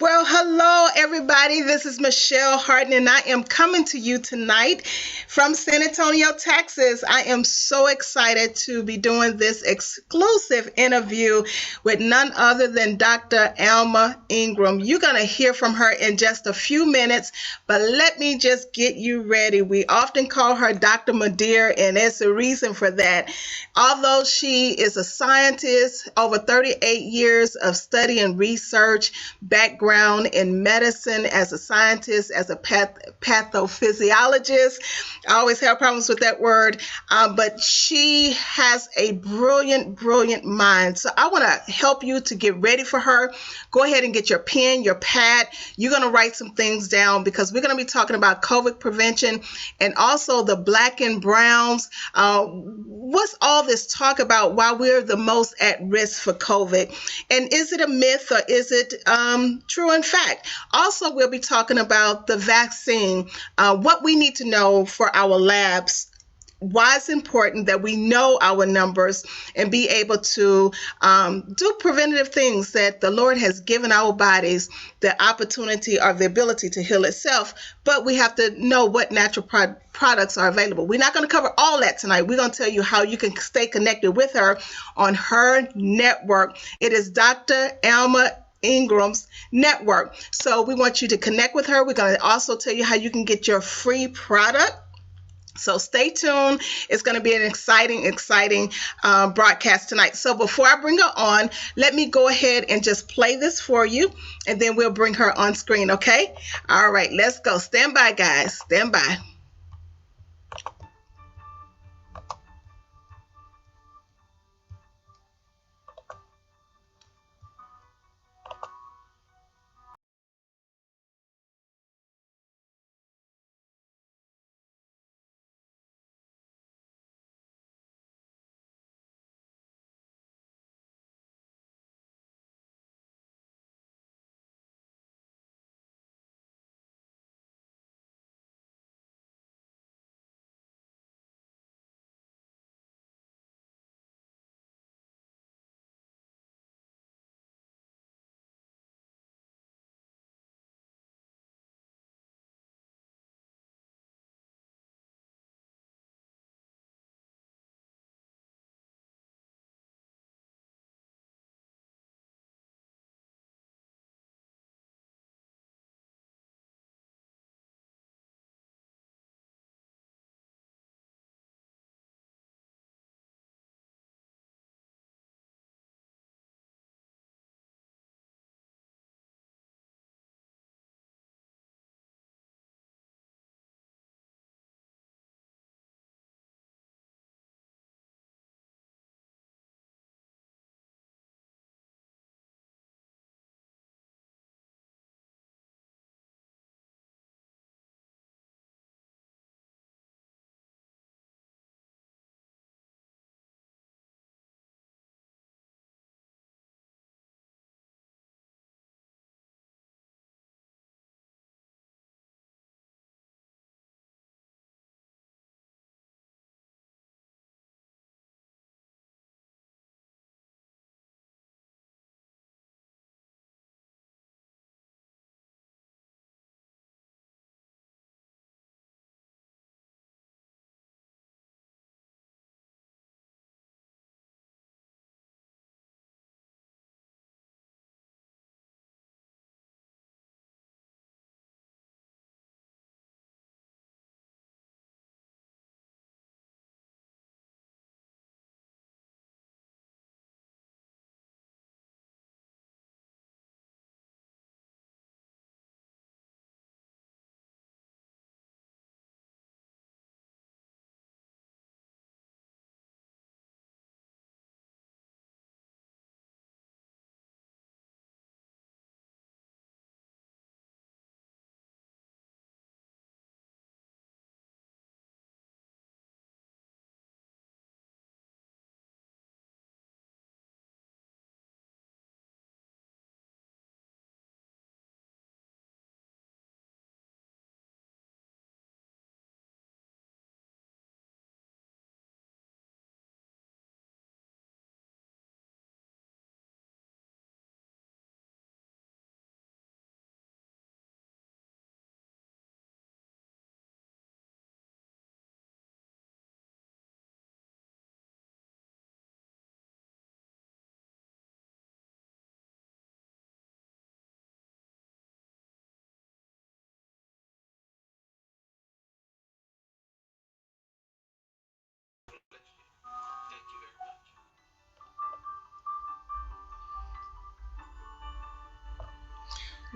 Well, hello, everybody. This is Michelle Harden, and I am coming to you tonight from San Antonio, Texas. I am so excited to be doing this exclusive interview with none other than Dr. Alma Ingram. You're going to hear from her in just a few minutes, but let me just get you ready. We often call her Dr. Madeir, and there's a reason for that. Although she is a scientist, over 38 years of study and research, background in medicine as a scientist, as a pathophysiologist. I always have problems with that word, but she has a brilliant, brilliant mind. So I want to help you to get ready for her. Go ahead and get your pen, your pad. You're going to write some things down because we're going to be talking about COVID prevention and also the black and browns. What's all this talk about why we're the most at risk for COVID? And is it a myth or is it true in fact? Also, we'll be talking about the vaccine, what we need to know for our labs, why it's important that we know our numbers and be able to do preventative things that the Lord has given our bodies the opportunity or the ability to heal itself. But we have to know what natural products are available. We're not going to cover all that tonight. We're going to tell you how you can stay connected with her on her network. It is Dr. Alma Ingram's network. So we want you to connect with her. We're going to also tell you how you can get your free product. So stay tuned. It's going to be an exciting broadcast tonight. So before I bring her on, let me go ahead and just play this for you, and then we'll bring her on screen, okay? All right, let's go. Stand by, guys. Stand by.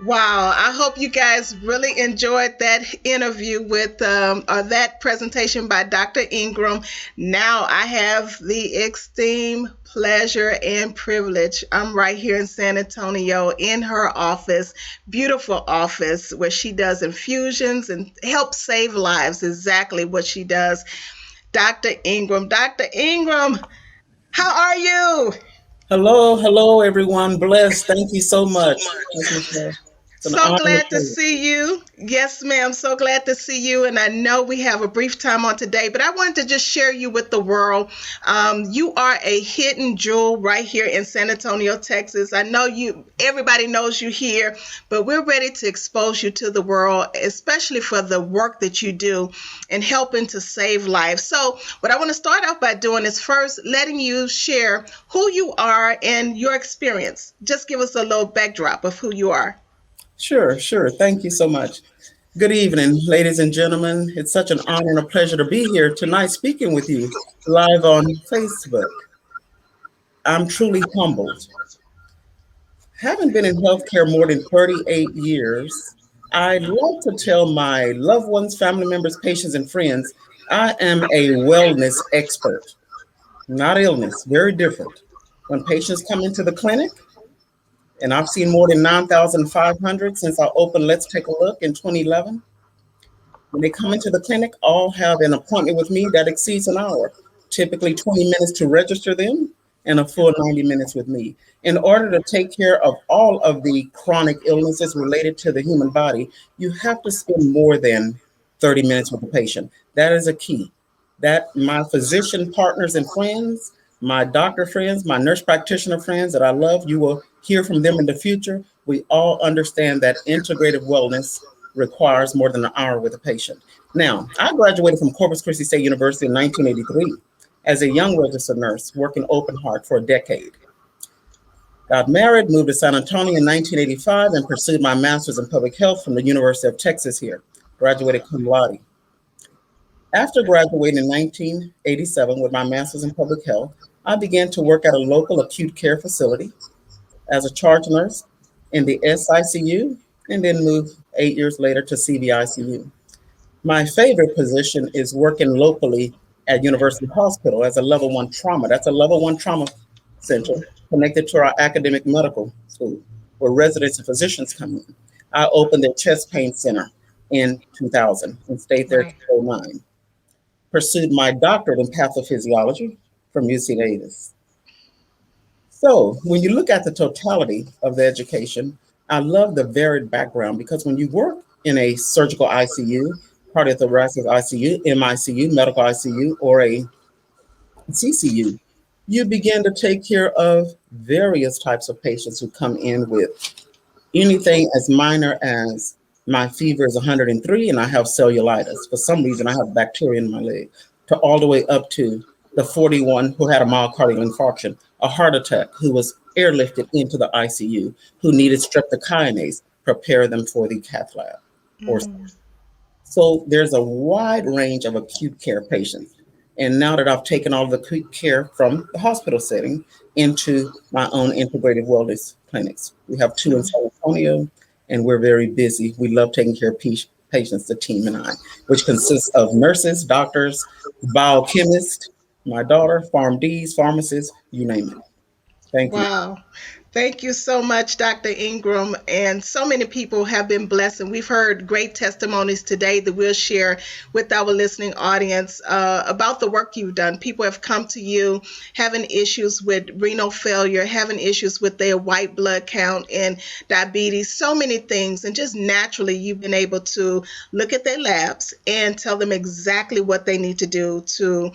Wow, I hope you guys really enjoyed that interview with or that presentation by Dr. Ingram. Now I have the extreme pleasure and privilege. I'm right here in San Antonio in her office, beautiful office where she does infusions and helps save lives. Exactly what she does. Dr. Ingram. Dr. Ingram, how are you? Hello, hello, everyone. Blessed. Thank you so much, Miss Michelle. It's an So honor to glad to see you. see you. Yes, ma'am. So glad to see you. And I know we have a brief time on today, but I wanted to just share you with the world. You are a hidden jewel right here in San Antonio, Texas. I know you, everybody knows you here, but we're ready to expose you to the world, especially for the work that you do and helping to save lives. So, what I want to start off by doing is first letting you share who you are and your experience. Just give us a little backdrop of who you are. Sure, sure. Thank you so much. Good evening, ladies and gentlemen. It's such an honor and a pleasure to be here tonight speaking with you live on Facebook. I'm truly humbled. Having been in healthcare more than 38 years, I'd like to tell my loved ones, family members, patients, and friends I am a wellness expert, not illness, very different. When patients come into the clinic, and I've seen more than 9,500 since I opened Let's Take a Look in 2011. When they come into the clinic, all have an appointment with me that exceeds an hour, typically 20 minutes to register them and a full 90 minutes with me. In order to take care of all of the chronic illnesses related to the human body, you have to spend more than 30 minutes with the patient. That is a key. That my physician partners and friends, my doctor friends, my nurse practitioner friends that I love, you will hear from them in the future. We all understand that integrative wellness requires more than an hour with a patient. Now, I graduated from Corpus Christi State University in 1983 as a young registered nurse working open heart for a decade. Got married, moved to San Antonio in 1985, and pursued my master's in public health from the University of Texas here. Graduated cum laude. After graduating in 1987 with my master's in public health, I began to work at a local acute care facility as a charge nurse in the SICU and then moved 8 years later to CVICU. My favorite position is working locally at University Hospital as a level one trauma. That's a level one trauma center connected to our academic medical school where residents and physicians come in. I opened their chest pain center in 2000 and stayed there Wow. till 2009. Pursued my doctorate in pathophysiology from UC Davis. So when you look at the totality of the education, I love the varied background because when you work in a surgical ICU, cardiothoracic ICU, MICU, medical ICU, or a CCU, you begin to take care of various types of patients who come in with anything as minor as my fever is 103 and I have cellulitis. For some reason, I have bacteria in my leg, to all the way up to the 41 who had a myocardial infarction, a heart attack, who was airlifted into the ICU, who needed streptokinase, prepare them for the cath lab. Or Mm. so there's a wide range of acute care patients. And now that I've taken all the acute care from the hospital setting into my own integrative wellness clinics, we have two in San Antonio, and we're very busy. We love taking care of patients, the team and I, which consists of nurses, doctors, biochemists, my daughter, PharmDs, pharmacists, you name it. Thank you. Wow. Thank you so much, Dr. Ingram. And so many people have been blessed, and we've heard great testimonies today that we'll share with our listening audience about the work you've done. People have come to you having issues with renal failure, having issues with their white blood count and diabetes, so many things. And just naturally, you've been able to look at their labs and tell them exactly what they need to do to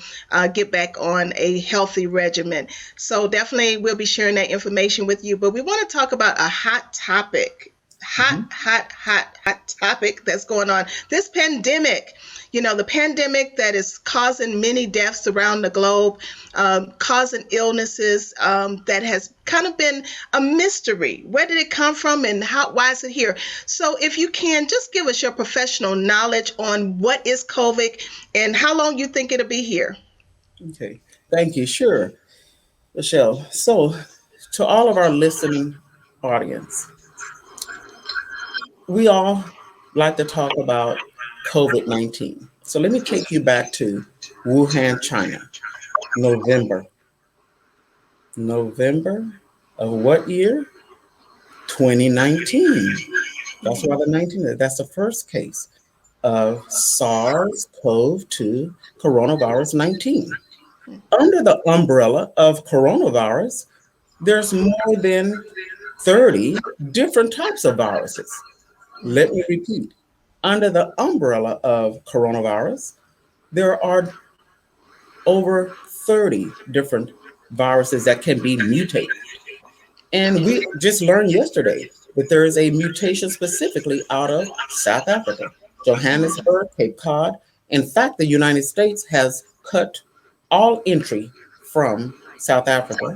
get back on a healthy regimen. So definitely we'll be sharing that information with you. But we want to talk about a hot topic. Mhm. Hot topic that's going on. This pandemic, the pandemic that is causing many deaths around the globe, causing illnesses that has kind of been a mystery. Where did it come from and why is it here? So, if you can, just give us your professional knowledge on what is COVID and how long you think it'll be here. Okay. Thank you. Sure, Michelle. So, to all of our listening audience, We all like to talk about COVID-19. So let me take you back to Wuhan, China, November. November of what year? 2019. That's why Mhm. the 19, that's the first case of SARS-CoV-2 coronavirus 19. Under the umbrella of coronavirus, there's more than 30 different types of viruses. Let me repeat. Under the umbrella of coronavirus, there are over 30 different viruses that can be mutated. And we just learned yesterday that there is a mutation specifically out of South Africa, Johannesburg, Cape Cod. In fact, the United States has cut all entry from South Africa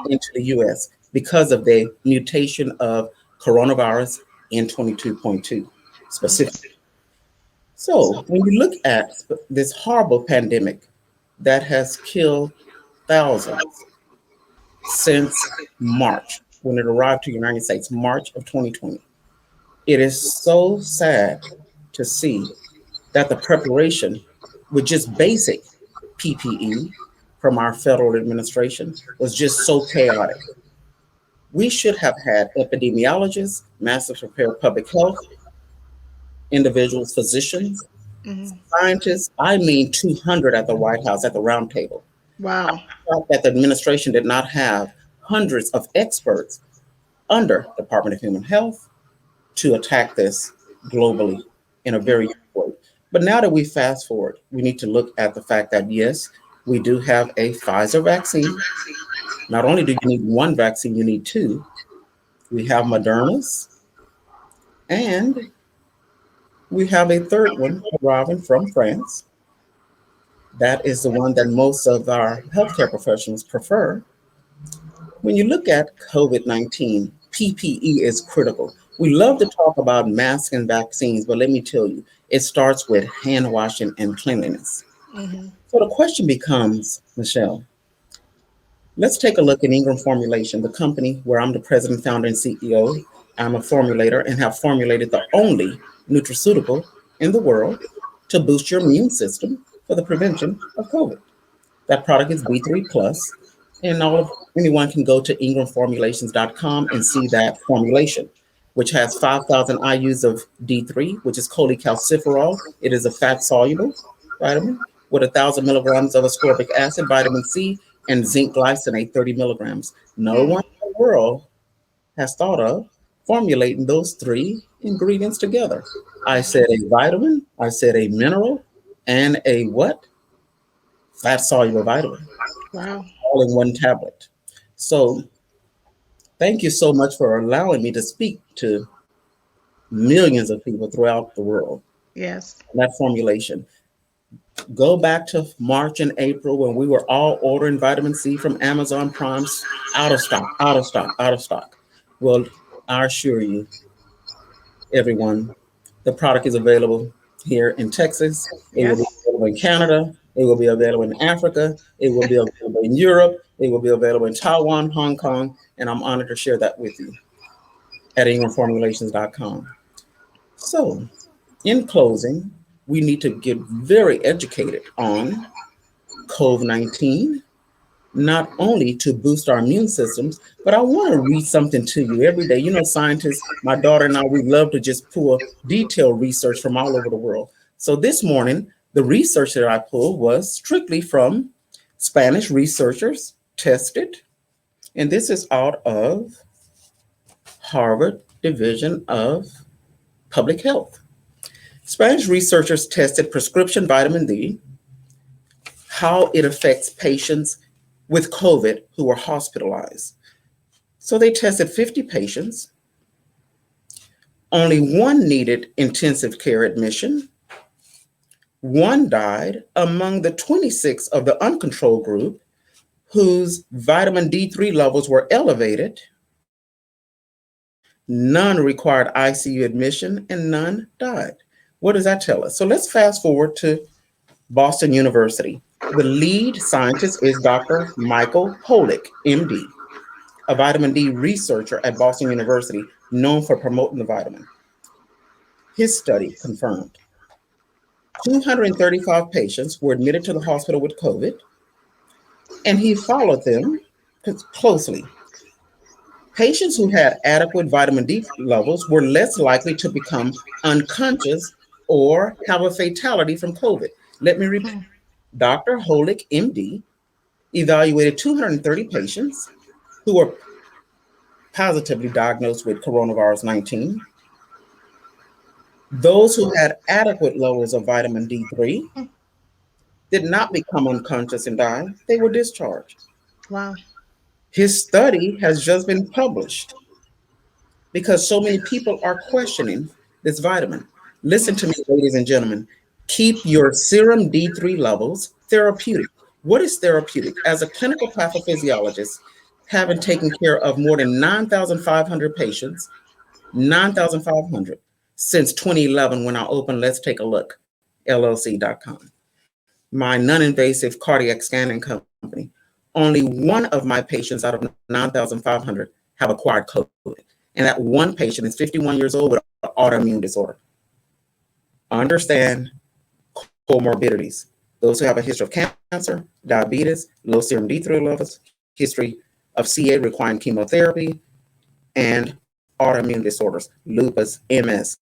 into the US because of the mutation of coronavirus N22.2 specifically. Mhm. So, when you look at this horrible pandemic that has killed thousands since March, when it arrived to the United States, March of 2020, it is so sad to see that the preparation with just basic PPE from our federal administration was just so chaotic. We should have had epidemiologists, masters of public health, individuals, physicians, Mhm. scientists. I mean, 200 at the White House at the round table. Wow. Felt that the administration did not have hundreds of experts under Department of Human Health to attack this globally in a very unique way. But now that we fast forward, we need to look at the fact that yes, we do have a Pfizer vaccine. Not only do you need one vaccine, you need two. We have Moderna's, and we have a third one arriving from France. That is the one that most of our healthcare professionals prefer. When you look at COVID 19, PPE is critical. We love to talk about masks and vaccines, but let me tell you, it starts with hand washing and cleanliness. Mhm. So the question becomes, Michelle, let's take a look at Ingram Formulation, the company where I'm the president, founder, and CEO. I'm a formulator and have formulated the only nutraceutical in the world to boost your immune system for the prevention of COVID. That product is B3 Plus, and anyone can go to ingramformulations.com and see that formulation, which has 5,000 IUs of D3, which is cholecalciferol. It is a fat soluble vitamin with 1,000 milligrams of ascorbic acid, vitamin C, and zinc glycinate, 30 milligrams. No Mm. one in the world has thought of formulating those three ingredients together. I said a vitamin, I said a mineral, and a what? Fat soluble vitamin Wow. all in one tablet. So thank you so much for allowing me to speak to millions of people throughout the world. Yes. That formulation. Go back to March and April when we were all ordering vitamin C from Amazon Prime's out of stock, out of stock, out of stock. Well, I assure you, everyone, the product is available here in Texas. It will be Yes. available in Canada. It will be available in Africa. It will be available in Europe. It will be available in Taiwan, Hong Kong, and I'm honored to share that with you at ingramformulations.com. So, in closing, we need to get very educated on COVID 19, not only to boost our immune systems, but I want to read something to you every day. You know, scientists, my daughter and I, we love to just pull detailed research from all over the world. So this morning, the research that I pulled was strictly from Spanish researchers tested, and this is out of Harvard Division of Public Health. Spanish researchers tested prescription vitamin D, how it affects patients with COVID who were hospitalized. So they tested 50 patients. Only one needed intensive care admission. One died among the 26 of the uncontrolled group whose vitamin D3 levels were elevated. None required ICU admission and none died. What does that tell us? So let's fast forward to Boston University. The lead scientist is Dr. Michael Holick, MD, a vitamin D researcher at Boston University, known for promoting the vitamin. His study confirmed 235 patients were admitted to the hospital with COVID, and he followed them closely. Patients who had adequate vitamin D levels were less likely to become unconscious or have a fatality from COVID. Let me repeat. Mm. Dr. Holick, MD, evaluated 230 patients who were positively diagnosed with coronavirus 19. Those who had adequate levels of vitamin D3 did not become unconscious and die, they were discharged. Wow. His study has just been published because so many people are questioning this vitamin. Listen to me, ladies and gentlemen. Keep your serum D3 levels therapeutic. What is therapeutic? As a clinical pathophysiologist, having taken care of more than 9,500 patients, 9,500 since 2011 when I opened Let's Take a Look, LLC.com, my non invasive cardiac scanning company. Only one of my patients out of 9,500 have acquired COVID. And that one patient is 51 years old with an autoimmune disorder. Understand comorbidities. Those who have a history of cancer, diabetes, low serum D3 levels, history of CA requiring chemotherapy, and autoimmune disorders, lupus, MS,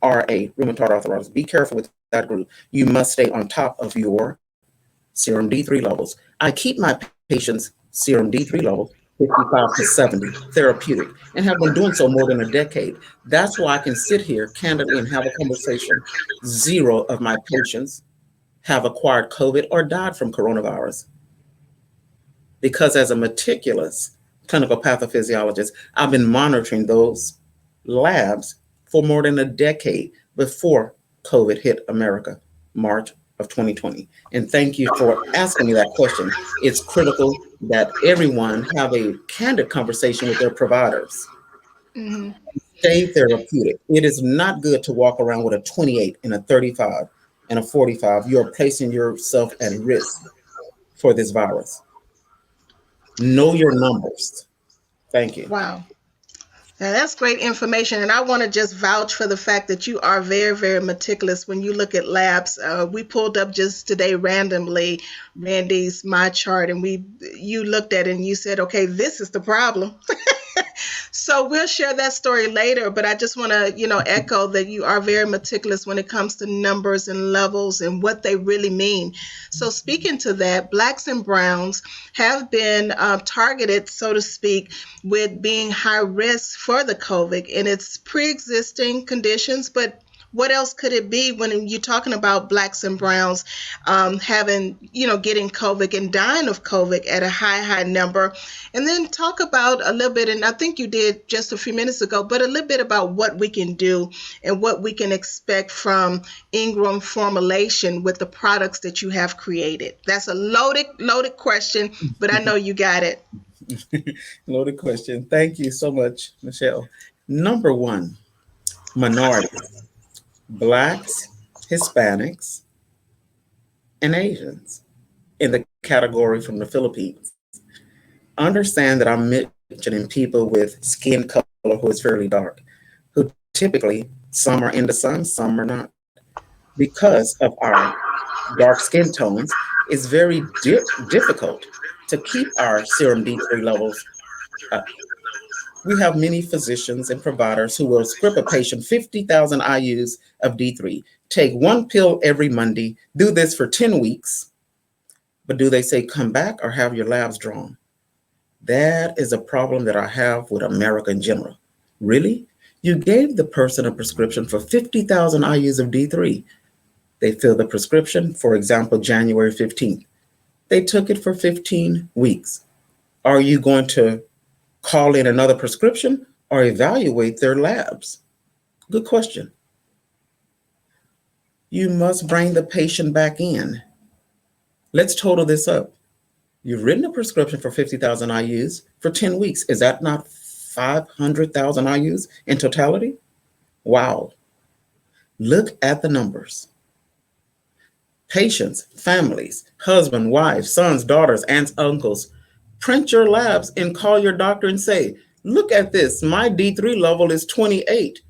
RA, rheumatoid arthritis. Be careful with that group. You must stay on top of your serum D3 levels. I keep my patients' serum D3 levels 55 to 70, therapeutic, and have been doing so more than a decade. That's why I can sit here candidly and have a conversation. Zero of my patients have acquired COVID or died from coronavirus because, as a meticulous clinical pathophysiologist, I've been monitoring those labs for more than a decade before COVID hit America, March of 2020. And thank you for asking me that question. It's critical that everyone have a candid conversation with their providers. Hmm. Stay therapeutic. It is not good to walk around with a 28 and a 35 and a 45. You're placing yourself at risk for this virus. Know your numbers. Thank you. Wow. Now, that's great information, and I want to just vouch for the fact that you are very, very meticulous when you look at labs. We pulled up just today randomly Randy's my chart, and you looked at it and you said, "Okay, this is the problem." So we'll share that story later, but I just want to, echo that you are very meticulous when it comes to numbers and levels and what they really mean. So speaking to that, blacks and browns have been targeted, so to speak, with being high risk for the COVID, and it's pre-existing conditions, but what else could it be when you're talking about blacks and browns having, getting COVID and dying of COVID at a high number? And then talk about a little bit, and I think you did just a few minutes ago, but a little bit about what we can do and what we can expect from Ingram formulation with the products that you have created. That's a loaded question, but I know you got it. Loaded question. Thank you so much, Michelle. Number one, minorities, blacks, Hispanics, and Asians in the category from the Philippines. Understand that I'm mentioning people with skin color who is fairly dark, who typically some are in the sun, some are not. Because of our dark skin tones, it's very difficult to keep our serum D3 levels up. We have many physicians and providers who will script a patient 50,000 IUs of D3. Take one pill every Monday, do this for 10 weeks, but do they say come back or have your labs drawn? That is a problem that I have with America in general. Really? You gave the person a prescription for 50,000 IUs of D3. They filled the prescription, for example, January 15th. They took it for 15 weeks. Are you going to call in another prescription or evaluate their labs? Good question. You must bring the patient back in. Let's total this up. You've written a prescription for 50,000 IUs for 10 weeks. Is that not 500,000 IUs in totality? Wow. Look at the numbers. Patients, families, husband, wives, sons, daughters, aunts, uncles, print your labs and call your doctor and say, look at this, my D3 level is 28.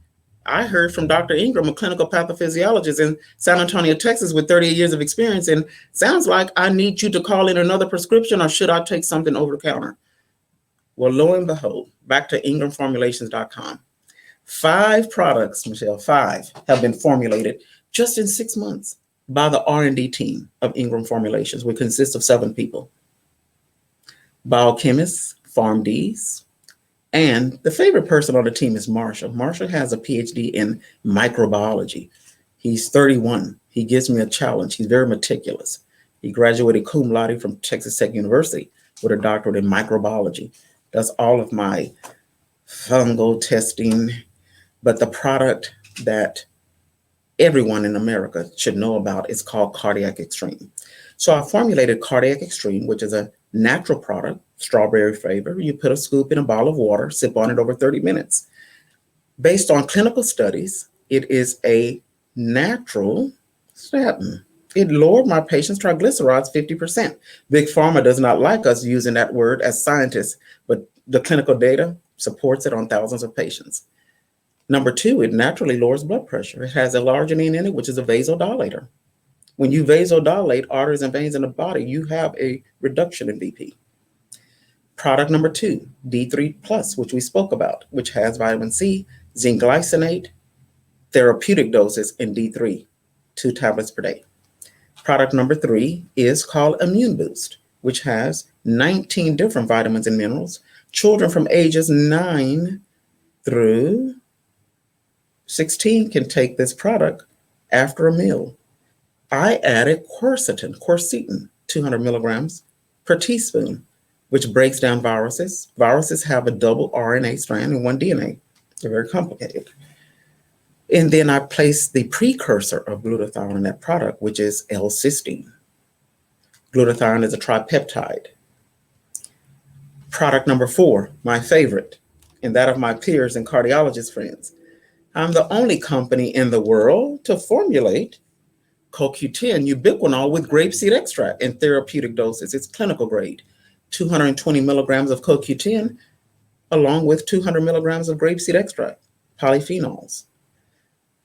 I heard from Dr. Ingram, a clinical pathophysiologist in San Antonio, Texas, with 38 years of experience, and sounds like I need you to call in another prescription, or should I take something over the counter? Well, lo and behold, back to ingramformulations.com. 5 products, Michelle, 5 have been formulated just in 6 months by the R&D team of Ingram Formulations, which consists of 7 people: biochemists, PharmDs, and the favorite person on the team is Marshall. Marshall has a PhD in microbiology. He's 31. He gives me a challenge. He's very meticulous. He graduated cum laude from Texas Tech University with a doctorate in microbiology. Does all of my fungal testing, but the product that everyone in America should know about is called Cardiac Extreme. So I formulated Cardiac Extreme, which is a natural product, strawberry flavor. You put a scoop in a bottle of water, sip on it over 30 minutes. Based on clinical studies, it is a natural statin. It lowered my patient's triglycerides 50%. Big Pharma does not like us using that word as scientists, but the clinical data supports it on thousands of patients. Number 2, it naturally lowers blood pressure. It has L-arginine in it, which is a vasodilator. When you vasodilate arteries and veins in the body, you have a reduction in BP. Product number 2, D3 Plus, which we spoke about, which has vitamin C, zinc glycinate, therapeutic doses in D3, 2 tablets per day. Product number 3 is called Immune Boost, which has 19 different vitamins and minerals. Children from ages 9 through 16 can take this product after a meal. I added quercetin, 200 milligrams per teaspoon, which breaks down viruses. Viruses have a double RNA strand and one DNA. They're very complicated. And then I placed the precursor of glutathione in that product, which is L-cysteine. Glutathione is a tripeptide. Product number 4, my favorite, and that of my peers and cardiologist friends. I'm the only company in the world to formulate CoQ10 ubiquinol with grapeseed extract in therapeutic doses. It's clinical grade. 220 milligrams of CoQ10 along with 200 milligrams of grapeseed extract, polyphenols.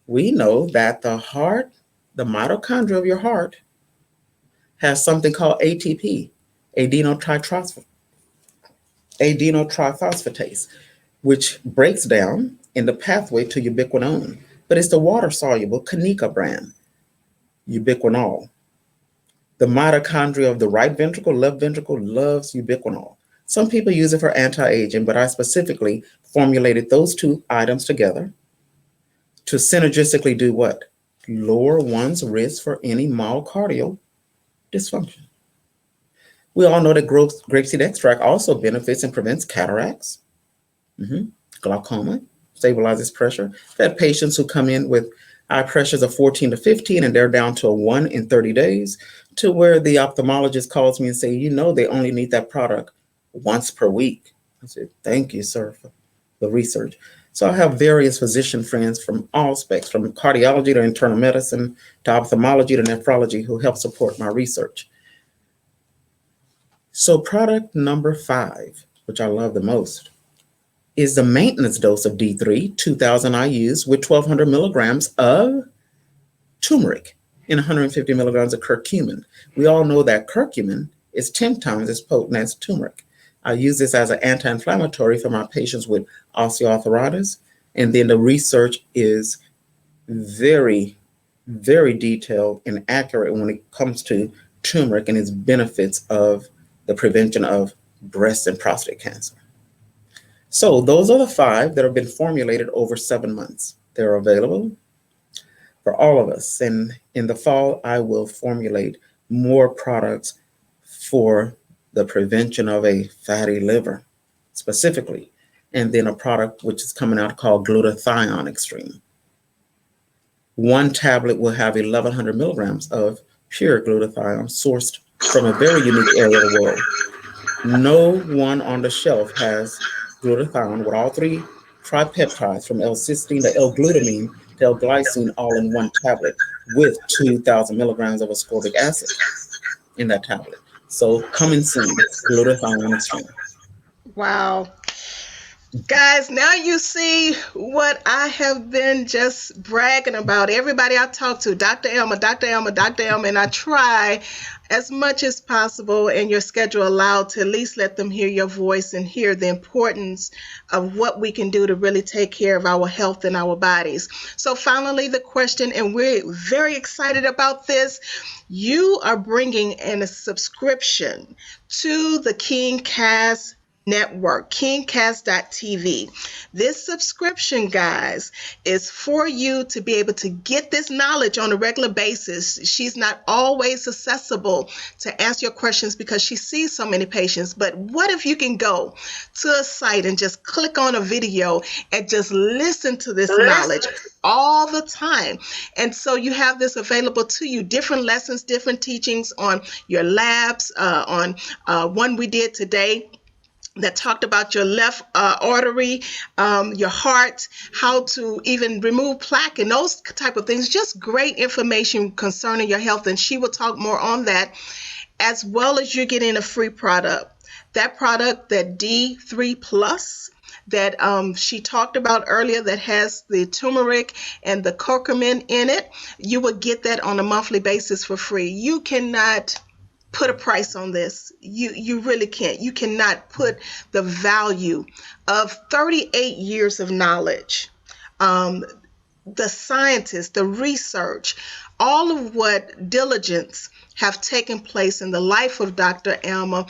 We know that the heart, the mitochondria of your heart, has something called ATP, adenotriphosphatase, which breaks down in the pathway to ubiquinone. But it's the water-soluble Kanika brand, ubiquinol. The mitochondria of the right ventricle, left ventricle loves ubiquinol. Some people use it for anti-aging, but I specifically formulated those 2 items together to synergistically do what? Lower one's risk for any myocardial dysfunction. We all know that grapeseed extract also benefits and prevents cataracts, glaucoma, stabilizes pressure. I've had patients who come in with eye pressures of 14 to 15 and they're down to a 1 in 30 days, to where the ophthalmologist calls me and say, they only need that product once per week. I said, thank you, sir, for the research. So I have various physician friends from all specs, from cardiology to internal medicine to ophthalmology to nephrology, who help support my research. So product number 5, which I love the most, is the maintenance dose of D3, 2,000 IUs with 1,200 milligrams of turmeric and 150 milligrams of curcumin. We all know that curcumin is 10 times as potent as turmeric. I use this as an anti-inflammatory for my patients with osteoarthritis. And then the research is very, very detailed and accurate when it comes to turmeric and its benefits of the prevention of breast and prostate cancer. So those are the 5 that have been formulated over 7 months. They're available for all of us. And in the fall, I will formulate more products for the prevention of a fatty liver specifically. And then a product which is coming out called Glutathione Extreme. 1 tablet will have 1,100 milligrams of pure glutathione sourced from a very unique area of the world. No one on the shelf has glutathione with all 3 tripeptides from L-cysteine to L-glutamine to L-glycine all in 1 tablet with 2,000 milligrams of ascorbic acid in that tablet. So coming soon, Glutathione Extreme. Wow. Guys, now you see what I have been just bragging about. Everybody I talk to, Dr. Elma, Dr. Elma, Dr. Elma, and I try as much as possible and your schedule allowed to at least let them hear your voice and hear the importance of what we can do to really take care of our health and our bodies. So finally, the question, and we're very excited about this. You are bringing in a subscription to the King Cast Network, kingcast.tv. This subscription, guys, is for you to be able to get this knowledge on a regular basis. She's not always accessible to answer your questions because she sees so many patients. But what if you can go to a site and just click on a video and just listen to this knowledge all the time? And so you have this available to you, different lessons, different teachings on your labs, on one we did today that talked about your left artery, your heart, how to even remove plaque and those type of things. Just great information concerning your health, and she will talk more on that, as well as you're getting a free product. That product, that D3 Plus, that she talked about earlier, that has the turmeric and the curcumin in it, you will get that on a monthly basis for free. You cannot put a price on this. You really can't. You cannot put the value of 38 years of knowledge, um, the scientists, the research, all of what diligence have taken place in the life of Dr. Alma,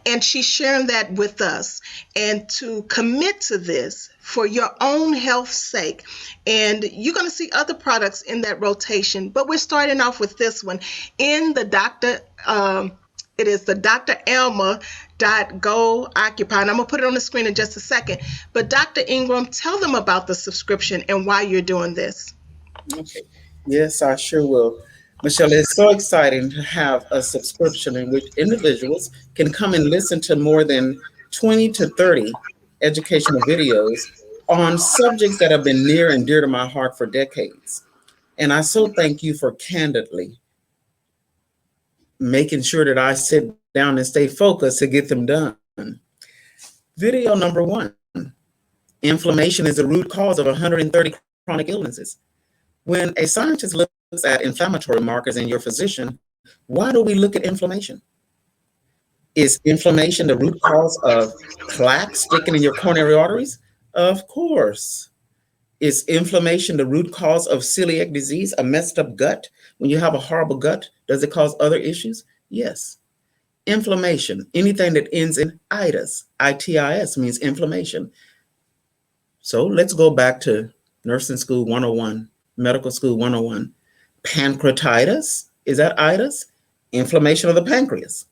and she's sharing that with us. And to commit to this for your own health's sake, and you're going to see other products in that rotation, but we're starting off with this one in the Dr. It is the Dr. Alma Go Occupy. And I'm going to put it on the screen in just a second. But Dr. Ingram, tell them about the subscription and why you're doing this. Okay. Yes, I sure will. Michelle, it's so exciting to have a subscription in which individuals can come and listen to more than 20 to 30 educational videos on subjects that have been near and dear to my heart for decades. And I so thank you for candidly making sure that I sit down and stay focused to get them done. Video number one, inflammation is the root cause of 130 chronic illnesses. When a scientist looks at inflammatory markers in your physician, why do we look at inflammation? Is inflammation the root cause of plaque sticking in your coronary arteries? Of course. Is inflammation the root cause of celiac disease, a messed up gut? When you have a horrible gut, does it cause other issues? Yes. Inflammation, anything that ends in itis, itis means inflammation. So let's go back to nursing school 101, medical school 101. Pancreatitis, is that itis? Inflammation of the pancreas.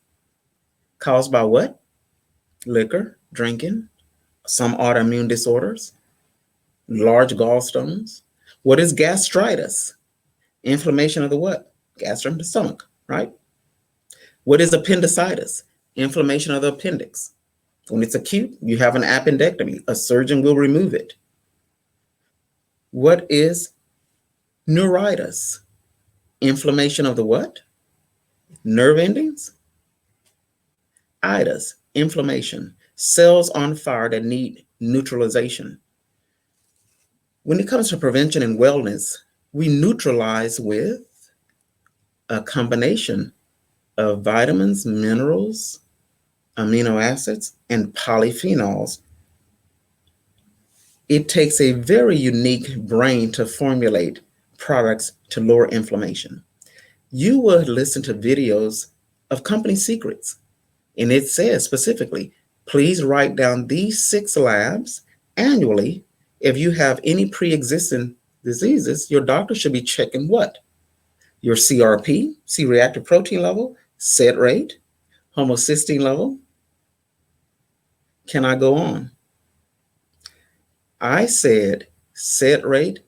Caused by what? Liquor, drinking, some autoimmune disorders, large gallstones. What is gastritis? Inflammation of the what? Gastrum, the stomach, right? What is appendicitis? Inflammation of the appendix. When it's acute, you have an appendectomy. A surgeon will remove it. What is neuritis? Inflammation of the what? Nerve endings. Itis, inflammation. Cells on fire that need neutralization. When it comes to prevention and wellness, we neutralize with a combination of vitamins, minerals, amino acids, and polyphenols. It takes a very unique brain to formulate products to lower inflammation. You would listen to videos of company secrets, and it says specifically, please write down these 6 labs annually. If you have any pre-existing diseases, your doctor should be checking what? Your CRP, C-reactive protein level, set rate, homocysteine level. Can I go on? I said set rate,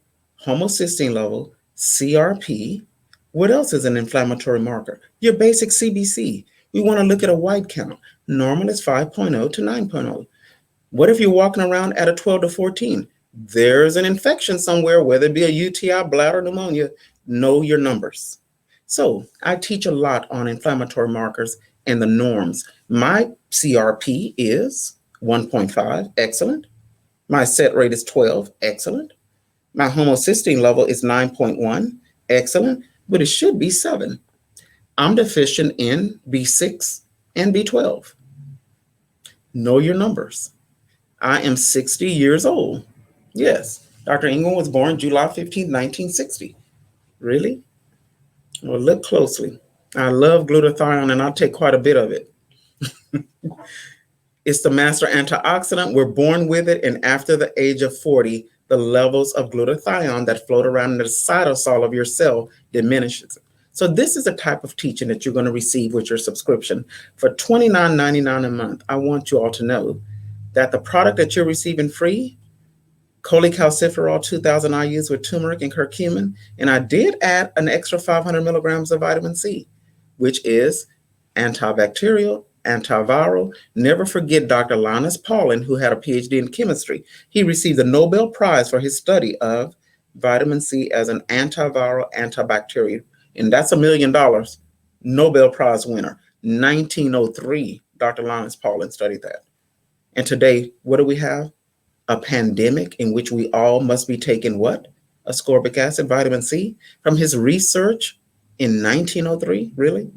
homocysteine level, CRP. What else is an inflammatory marker? Your basic CBC. We want to look at a white count. Normal is 5.0 to 9.0. What if you're walking around at a 12 to 14? There's an infection somewhere, whether it be a UTI, bladder, pneumonia. Know your numbers. So I teach a lot on inflammatory markers and the norms. My CRP is 1.5, excellent. My set rate is 12. Excellent. My homocysteine level is 9.1. Excellent. But it should be 7. I'm deficient in B6 and B12. Know your numbers. I am 60 years old. Yes, Dr. Ingram was born July 15th, 1960. Really? Well, look closely. I love glutathione and I'll take quite a bit of it. It's the master antioxidant. We're born with it, and after the age of 40, the levels of glutathione that float around in the cytosol of your cell diminishes. So this is a type of teaching that you're going to receive with your subscription for $29.99 a month. I want you all to know that the product that you're receiving free, cholecalciferol 2000 IUs with turmeric and curcumin, and I did add an extra 500 milligrams of vitamin C, which is antibacterial, antiviral. Never forget Dr. Linus Pauling, who had a PhD in chemistry. He received the Nobel Prize for his study of vitamin C as an antiviral, antibacterial, and that's $1 million. Nobel Prize winner, 1903. Dr. Linus Pauling studied that. And today, what do we have? A pandemic in which we all must be taking what? Ascorbic acid, vitamin C, from his research in 1903? Really?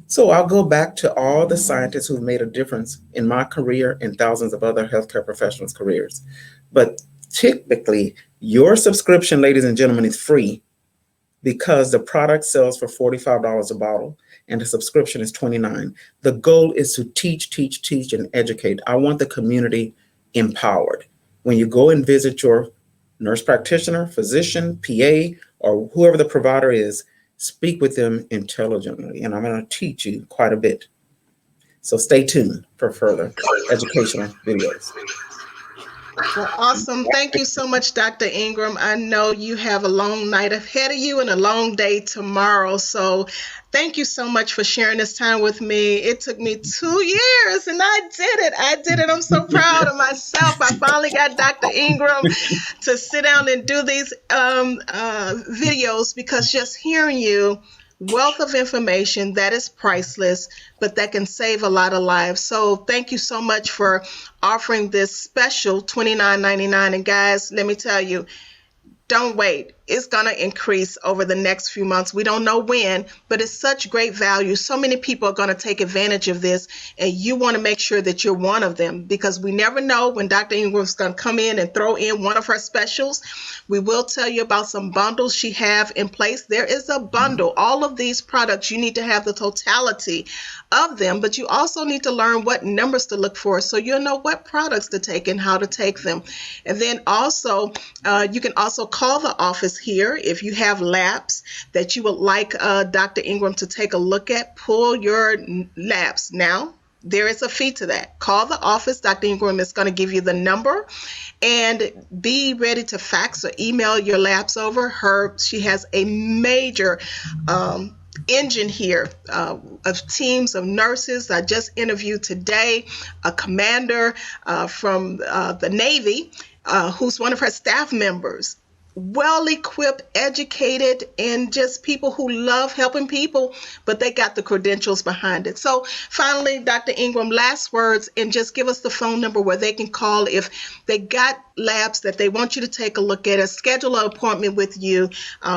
So I'll go back to all the scientists who've made a difference in my career and thousands of other healthcare professionals' careers. But typically, your subscription, ladies and gentlemen, is free because the product sells for $45 a bottle and the subscription is $29. The goal is to teach, teach, teach, and educate. I want the community empowered. When you go and visit your nurse practitioner, physician, PA, or whoever the provider is, speak with them intelligently. And I'm going to teach you quite a bit. So stay tuned for further educational videos. Well, awesome. Thank you so much, Dr. Ingram. I know you have a long night ahead of you and a long day tomorrow. So thank you so much for sharing this time with me. It took me 2 years and I did it. I did it. I'm so proud of myself. I finally got Dr. Ingram to sit down and do these videos because just hearing you, wealth of information that is priceless, but that can save a lot of lives. So thank you so much for offering this special $29.99. And guys, let me tell you, don't wait. It's going to increase over the next few months. We don't know when, but it's such great value. So many people are going to take advantage of this, and you want to make sure that you're one of them because we never know when Dr. Ingram's going to come in and throw in one of her specials. We will tell you about some bundles she have in place. There is a bundle. All of these products, you need to have the totality of them, but you also need to learn what numbers to look for so you'll know what products to take and how to take them. And then also, you can also call the office here if you have labs that you would like Dr. Ingram to take a look at. Pull your labs. Now, there is a fee to that. Call the office. Dr. Ingram is going to give you the number and be ready to fax or email your labs over. She has a major engine here of teams of nurses. I just interviewed today a commander from the Navy who's one of her staff members. Well equipped, educated, and just people who love helping people, but they got the credentials behind it. So finally, Dr. Ingram, last words, and just give us the phone number where they can call if they got labs that they want you to take a look at, or schedule an appointment with you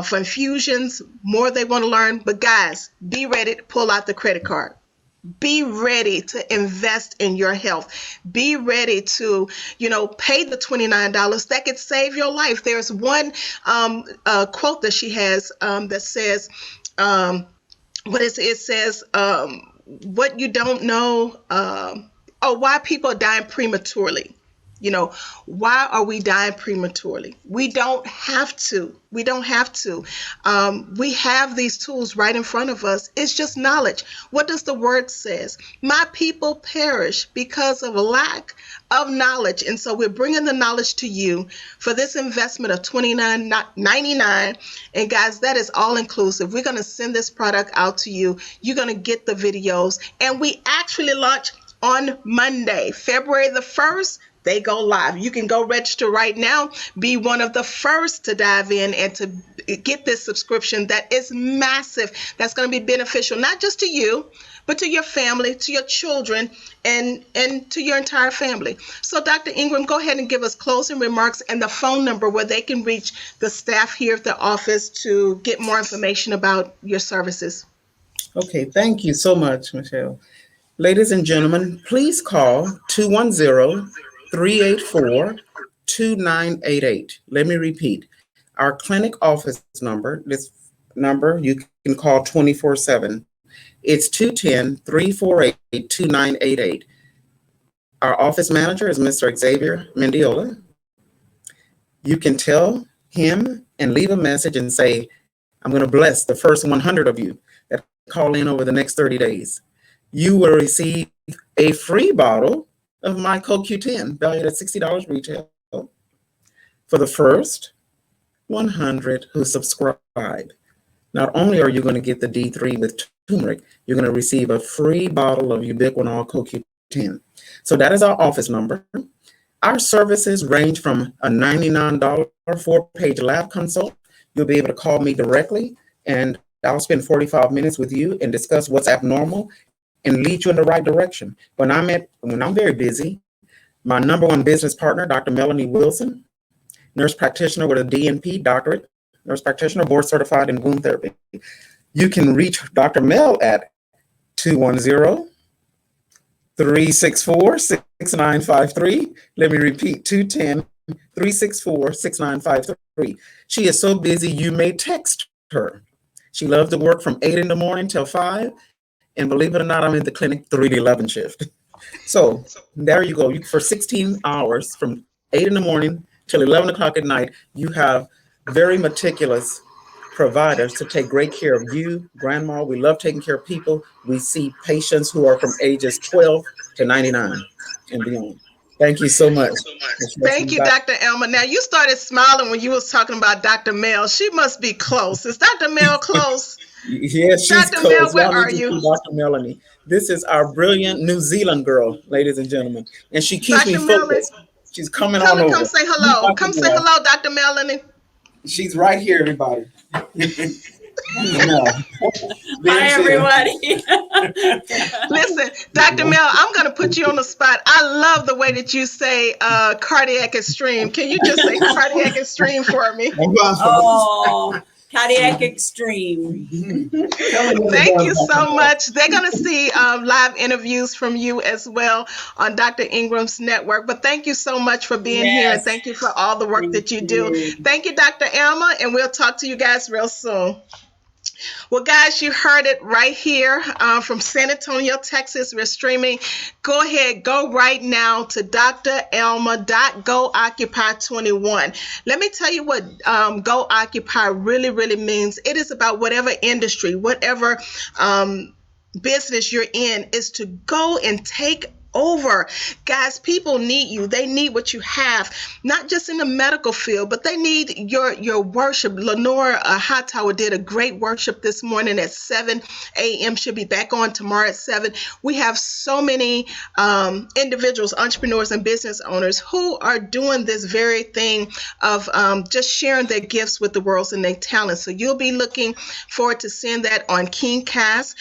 for infusions, more they want to learn. But guys, be ready to pull out the credit card. Be ready to invest in your health. Be ready to, pay the $29 that could save your life. There's one quote that she has that says, it says, what you don't know, why people are dying prematurely. Why are we dying prematurely? We don't have to. We don't have to. We have these tools right in front of us. It's just knowledge. What does the word says? My people perish because of a lack of knowledge. And so we're bringing the knowledge to you for this investment of $29.99. And guys, that is all inclusive. We're going to send this product out to you. You're going to get the videos. And we actually launch on Monday, February the 1st. They go live. You can go register right now, be one of the first to dive in and to get this subscription that is massive, that's going to be beneficial not just to you, but to your family, to your children, and to your entire family. So, Dr. Ingram, go ahead and give us closing remarks and the phone number where they can reach the staff here at the office to get more information about your services. Okay, thank you so much, Michelle. Ladies and gentlemen, please call 210-384-2988. Let me repeat. Our clinic office number, this number you can call 24/7. It's 210-348-2988. Our office manager is Mr. Xavier Mendiola. You can tell him and leave a message and say, I'm going to bless the first 100 of you that call in over the next 30 days. You will receive a free bottle of my CoQ10 valued at $60 retail for the first 100 who subscribe. Not only are you going to get the D3 with turmeric, you're going to receive a free bottle of ubiquinol CoQ10. So that is our office number. Our services range from a $99 4-page lab consult. You'll be able to call me directly, and I'll spend 45 minutes with you and discuss what's abnormal and lead you in the right direction. When I'm very busy, my number one business partner, Dr. Melanie Wilson, nurse practitioner with a DNP doctorate, nurse practitioner, board certified in wound therapy. You can reach Dr. Mel at 210-364-6953. Let me repeat, 210-364-6953. She is so busy, you may text her. She loves to work from 8 in the morning till 5. And believe it or not, I'm in the clinic 3 to 11 shift. So there you go. For 16 hours from 8 in the morning till 11 o'clock at night, you have very meticulous providers to take great care of you, grandma. We love taking care of people. We see patients who are from ages 12 to 99 and beyond. Thank you so much. Thank you, Dr. Alma. Now, you started smiling when you was talking about Dr. Mel. She must be close. Is Dr. Mel close? Yes, she's Dr. Mel, close. where Y'all need are to see you? Dr. Melanie. This is our brilliant New Zealand girl, ladies and gentlemen. And she keeps me Dr. Melanie, focused. She's coming on come over. say Meet hello. Dr. Come say Mel. hello, Dr. Melanie. She's right here, everybody. She's Mel. Hi, There she is. everybody. Listen, Dr. Mel, I'm going to put you on the spot. I love the way that you say cardiac extreme. Can you just say cardiac extreme for me? Oh, cardiac extreme. Tell me what it Thank does, you Dr. so Mel. much. They're going to see live interviews from you as well on Dr. Ingram's network. But thank you so much for being here, and Yes, thank you for all the work thank that you do. you. Thank you, Dr. Alma, and we'll talk to you guys real soon. Well, guys, you heard it right here from San Antonio, Texas. We're streaming. Go ahead, go right now to dralma.gooccupy21. Let me tell you what Go Occupy really, really means. It is about whatever industry, whatever business you're in, is to go and take over. Guys, people need you. They need what you have, not just in the medical field, but they need your worship. Lenora Hightower did a great worship this morning at 7 a.m. She'll be back on tomorrow at 7. We have so many individuals, entrepreneurs, and business owners who are doing this very thing of just sharing their gifts with the world and their talents. So you'll be looking forward to seeing that on KingCast.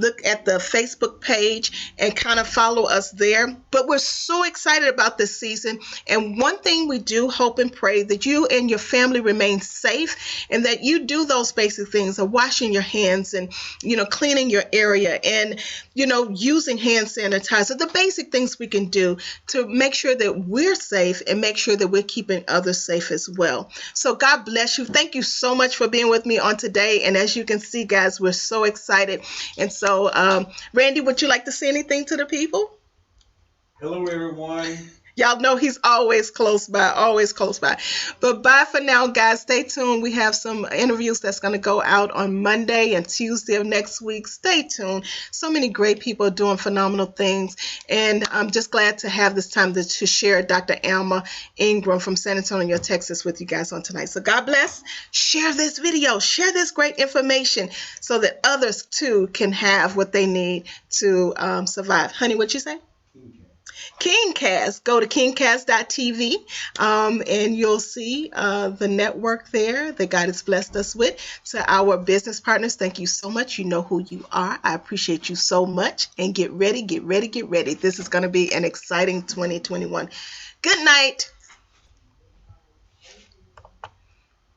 Look at the Facebook page and kind of follow us there. But we're so excited about this season. And one thing we do hope and pray that you and your family remain safe, and that you do those basic things of washing your hands and, cleaning your area and, using hand sanitizer, the basic things we can do to make sure that we're safe and make sure that we're keeping others safe as well. So God bless you. Thank you so much for being with me on today. And as you can see, guys, we're so excited. And so, Randy, would you like to say anything to the people? Hello, everyone. Y'all know he's always close by, always close by. But bye for now, guys. Stay tuned. We have some interviews that's going to go out on Monday and Tuesday of next week. Stay tuned. So many great people doing phenomenal things. And I'm just glad to have this time to share Dr. Alma Ingram from San Antonio, Texas with you guys on tonight. So God bless. Share this video. Share this great information so that others too can have what they need to survive. Honey, what you say? KingCast. Go to kingcast.tv and you'll see the network there that God has blessed us with. To our business partners, thank you so much. You know who you are. I appreciate you so much. And get ready, get ready, get ready. This is going to be an exciting 2021. Good night.